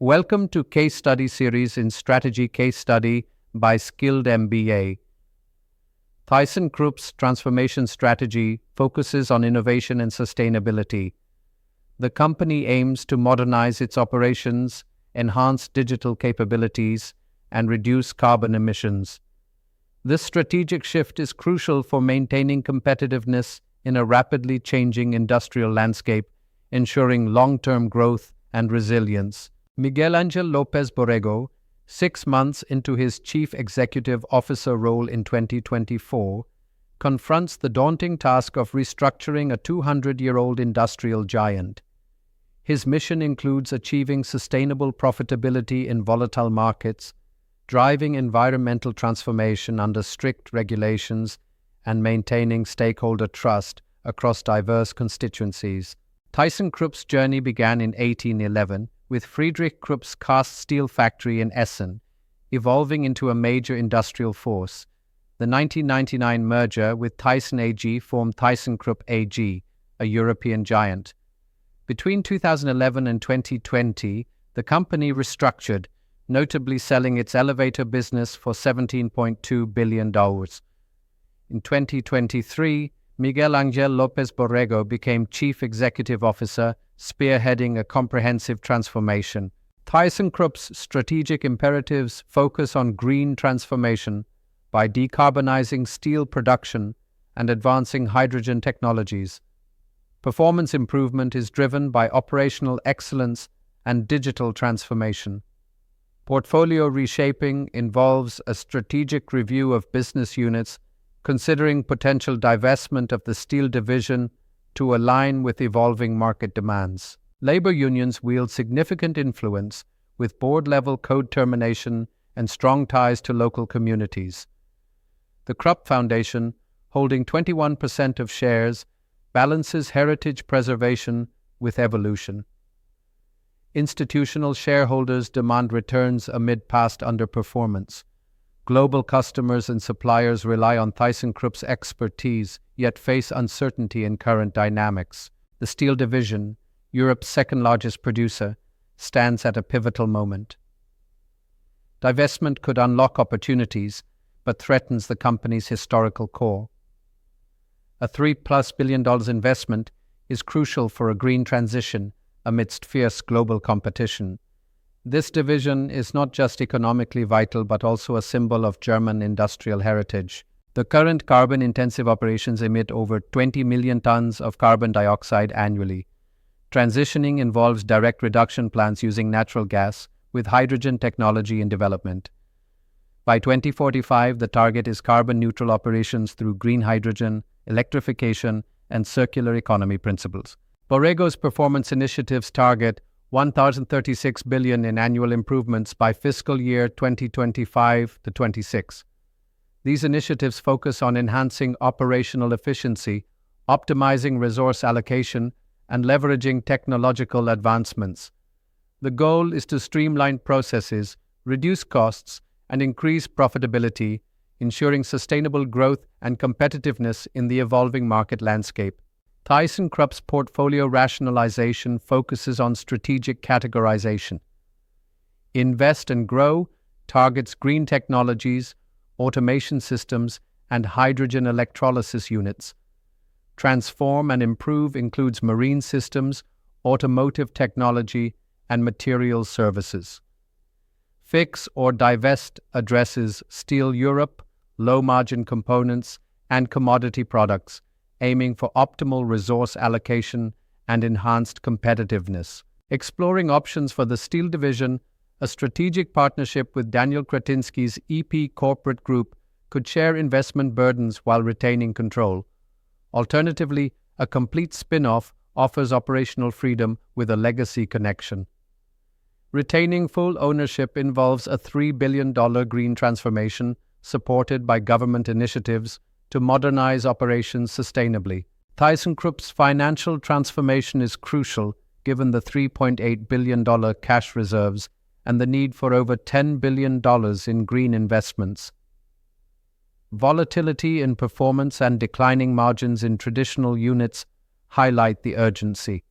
Welcome to Case Study Series in Strategy Case Study by Skilled MBA. ThyssenKrupp's transformation strategy focuses on innovation and sustainability. The company aims to modernize its operations, enhance digital capabilities, and reduce carbon emissions. This strategic shift is crucial for maintaining competitiveness in a rapidly changing industrial landscape, ensuring long-term growth and resilience. Miguel Angel Lopez Borrego, 6 months into his Chief Executive Officer role in 2024, confronts the daunting task of restructuring a 200-year-old industrial giant. His mission includes achieving sustainable profitability in volatile markets, driving environmental transformation under strict regulations, and maintaining stakeholder trust across diverse constituencies. ThyssenKrupp's journey began in 1811 with Friedrich Krupp's cast steel factory in Essen, evolving into a major industrial force. The 1999 merger with Thyssen AG formed ThyssenKrupp AG, a European giant. Between 2011 and 2020, the company restructured, notably selling its elevator business for $17.2 billion. In 2023, Miguel Angel Lopez Borrego became Chief Executive Officer, spearheading a comprehensive transformation. ThyssenKrupp's strategic imperatives focus on green transformation by decarbonizing steel production and advancing hydrogen technologies. Performance improvement is driven by operational excellence and digital transformation. Portfolio reshaping involves a strategic review of business units, considering potential divestment of the steel division to align with evolving market demands. Labor unions wield significant influence, with board-level code termination and strong ties to local communities. The Krupp Foundation, holding 21% of shares, balances heritage preservation with evolution. Institutional shareholders demand returns amid past underperformance. Global customers and suppliers rely on ThyssenKrupp's expertise, yet face uncertainty in current dynamics. The steel division, Europe's second-largest producer, stands at a pivotal moment. Divestment could unlock opportunities, but threatens the company's historical core. A $3+ billion investment is crucial for a green transition amidst fierce global competition. This division is not just economically vital but also a symbol of German industrial heritage. The current carbon-intensive operations emit over 20 million tons of carbon dioxide annually. Transitioning involves direct reduction plants using natural gas, with hydrogen technology in development. By 2045, the target is carbon-neutral operations through green hydrogen, electrification, and circular economy principles. Borrego's performance initiatives target $1,036 billion in annual improvements by fiscal year 2025 to 26. These initiatives focus on enhancing operational efficiency, optimizing resource allocation, and leveraging technological advancements. The goal is to streamline processes, reduce costs, and increase profitability, ensuring sustainable growth and competitiveness in the evolving market landscape. ThyssenKrupp's portfolio rationalization focuses on strategic categorization. Invest and Grow targets green technologies, automation systems, and hydrogen electrolysis units. Transform and Improve includes marine systems, automotive technology, and materials services. Fix or Divest addresses Steel Europe, low-margin components, and commodity products, aiming for optimal resource allocation and enhanced competitiveness. Exploring options for the steel division, a strategic partnership with Daniel Kretinsky's EP Corporate Group could share investment burdens while retaining control. Alternatively, a complete spin-off offers operational freedom with a legacy connection. Retaining full ownership involves a $3 billion green transformation supported by government initiatives to modernize operations sustainably. ThyssenKrupp's financial transformation is crucial given the $3.8 billion cash reserves and the need for over $10 billion in green investments. Volatility in performance and declining margins in traditional units highlight the urgency.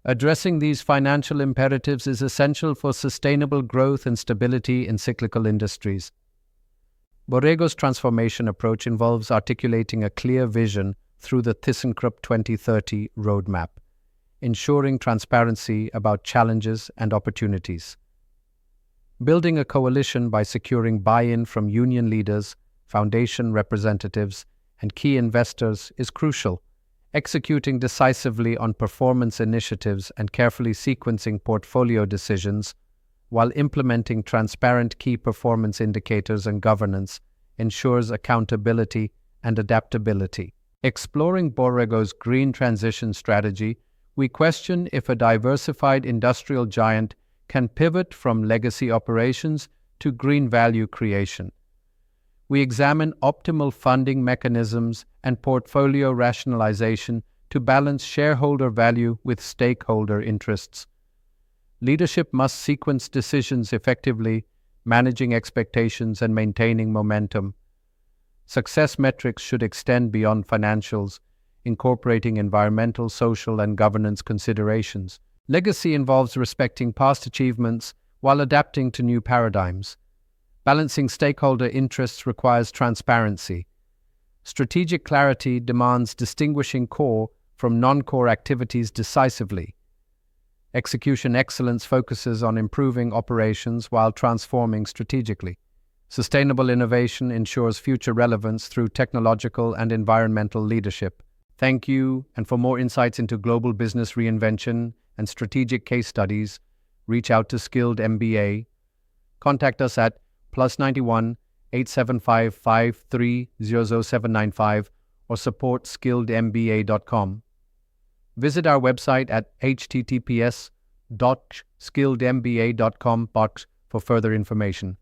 Addressing these financial imperatives is essential for sustainable growth and stability in cyclical industries. Borrego's transformation approach involves articulating a clear vision through the ThyssenKrupp 2030 roadmap, ensuring transparency about challenges and opportunities. Building a coalition by securing buy-in from union leaders, foundation representatives, and key investors is crucial. Executing decisively on performance initiatives and carefully sequencing portfolio decisions while implementing transparent key performance indicators and governance ensures accountability and adaptability. Exploring Borrego's green transition strategy, we question if a diversified industrial giant can pivot from legacy operations to green value creation. We examine optimal funding mechanisms and portfolio rationalization to balance shareholder value with stakeholder interests. Leadership must sequence decisions effectively, managing expectations and maintaining momentum. Success metrics should extend beyond financials, incorporating environmental, social, and governance considerations. Legacy involves respecting past achievements while adapting to new paradigms. Balancing stakeholder interests requires transparency. Strategic clarity demands distinguishing core from non-core activities decisively. Execution excellence focuses on improving operations while transforming strategically. Sustainable innovation ensures future relevance through technological and environmental leadership. Thank you, and for more insights into global business reinvention and strategic case studies, reach out to Skilled MBA. Contact us at +91 875 5300 or support skilledmba.com. Visit our website at https://skilledmba.com for further information.